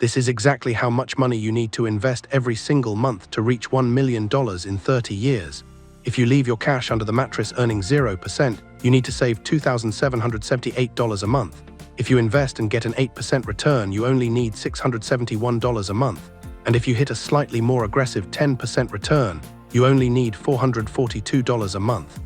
This is exactly how much money you need to invest every single month to reach $1 million in 30 years. If you leave your cash under the mattress earning 0%, you need to save $2,778 a month. If you invest and get an 8% return, you only need $671 a month. And if you hit a slightly more aggressive 10% return, you only need $442 a month.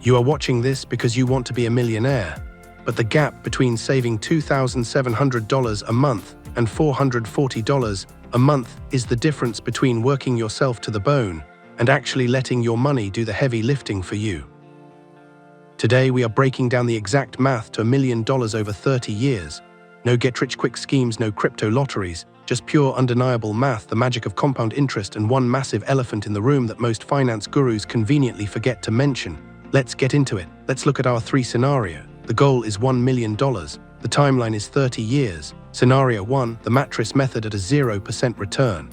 You are watching this because you want to be a millionaire, but the gap between saving $2,700 a month and $440 a month is the difference between working yourself to the bone and actually letting your money do the heavy lifting for you. Today we are breaking down the exact math to $1 million over 30 years. No get-rich-quick schemes, no crypto lotteries, just pure undeniable math, the magic of compound interest, and one massive elephant in the room that most finance gurus conveniently forget to mention. Let's get into it. Let's look at our 3 scenarios. The goal is $1 million. The timeline is 30 years. Scenario 1, the mattress method at a 0% return.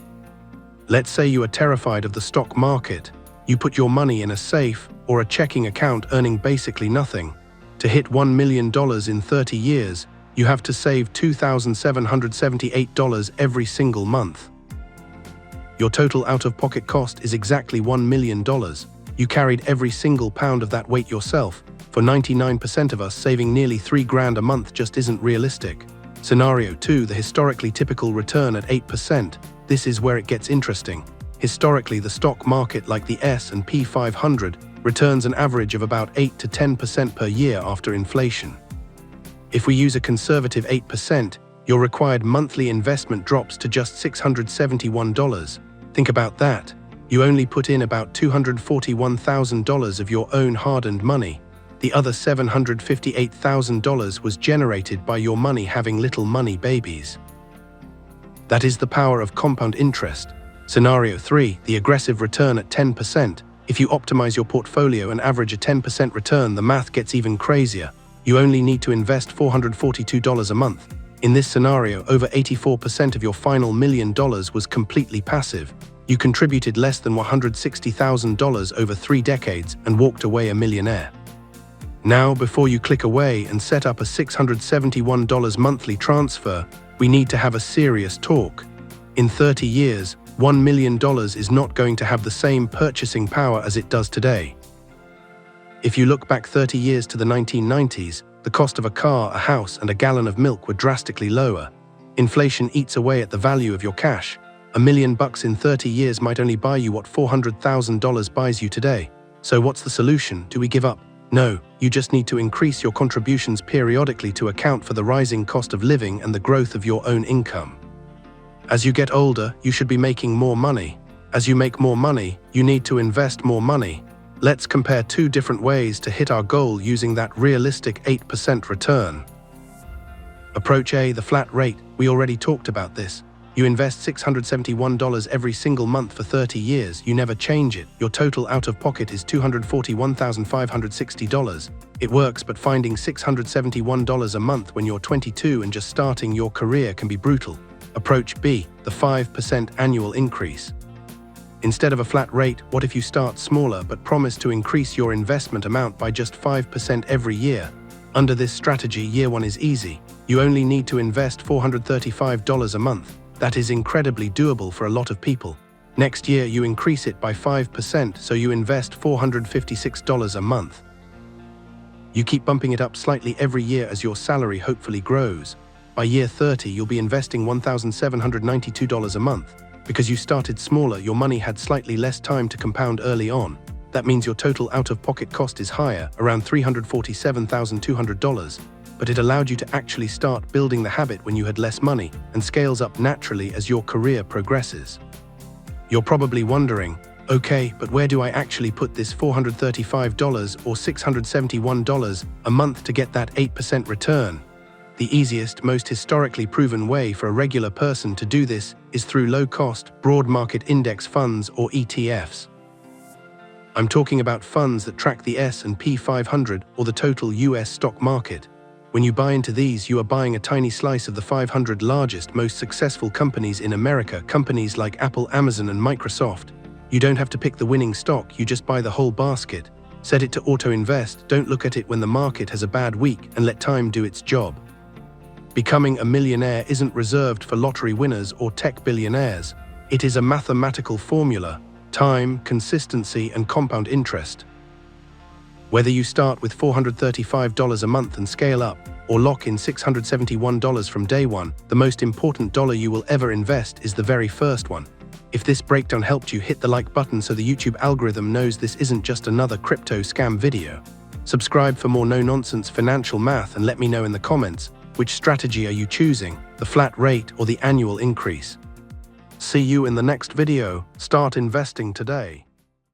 Let's say you are terrified of the stock market. You put your money in a safe or a checking account earning basically nothing. To hit $1 million in 30 years, you have to save $2,778 every single month. Your total out-of-pocket cost is exactly $1 million. You carried every single pound of that weight yourself. For 99% of us, saving nearly $3,000 a month just isn't realistic. Scenario 2, the historically typical return at 8%. This is where it gets interesting. Historically, the stock market, like the S&P 500, returns an average of about 8 to 10% per year after inflation. If we use a conservative 8%, your required monthly investment drops to just $671. Think about that. You only put in about $241,000 of your own hard-earned money. The other $758,000 was generated by your money having little money babies. That is the power of compound interest. Scenario 3, the aggressive return at 10%. If you optimize your portfolio and average a 10% return, the math gets even crazier. You only need to invest $442 a month. In this scenario, over 84% of your final $1 million was completely passive. You contributed less than $160,000 over 3 decades and walked away a millionaire. Now, before you click away and set up a $671 monthly transfer, we need to have a serious talk. In 30 years, $1 million is not going to have the same purchasing power as it does today. If you look back 30 years to the 1990s, the cost of a car, a house, and a gallon of milk were drastically lower. Inflation eats away at the value of your cash. $1 million in 30 years might only buy you what $400,000 buys you today. So what's the solution? Do we give up? No, you just need to increase your contributions periodically to account for the rising cost of living and the growth of your own income. As you get older, you should be making more money. As you make more money, you need to invest more money. Let's compare 2 different ways to hit our goal using that realistic 8% return. Approach A, the flat rate. We already talked about this. You invest $671 every single month for 30 years. You never change it. Your total out-of-pocket is $241,560. It works, but finding $671 a month when you're 22 and just starting your career can be brutal. Approach B, the 5% annual increase. Instead of a flat rate, what if you start smaller but promise to increase your investment amount by just 5% every year? Under this strategy, year 1 is easy. You only need to invest $435 a month. That is incredibly doable for a lot of people. Next year, you increase it by 5%, so you invest $456 a month. You keep bumping it up slightly every year as your salary hopefully grows. By year 30, you'll be investing $1,792 a month. Because you started smaller, your money had slightly less time to compound early on. That means your total out-of-pocket cost is higher, around $347,200. But it allowed you to actually start building the habit when you had less money and scales up naturally as your career progresses. You're probably wondering, okay, but where do I actually put this $435 or $671 a month to get that 8% return? The easiest, most historically proven way for a regular person to do this is through low-cost, broad market index funds or ETFs. I'm talking about funds that track the S&P 500 or the total US stock market. When you buy into these, you are buying a tiny slice of the 500 largest, most successful companies in America, companies like Apple, Amazon, and Microsoft. You don't have to pick the winning stock, you just buy the whole basket. Set it to auto-invest, don't look at it when the market has a bad week, and let time do its job. Becoming a millionaire isn't reserved for lottery winners or tech billionaires. It is a mathematical formula: time, consistency, and compound interest. Whether you start with $435 a month and scale up, or lock in $671 from day one, the most important dollar you will ever invest is the very first one. If this breakdown helped you, hit the like button so the YouTube algorithm knows this isn't just another crypto scam video. Subscribe for more no-nonsense financial math and let me know in the comments, which strategy are you choosing, the flat rate or the annual increase? See you in the next video. Start investing today.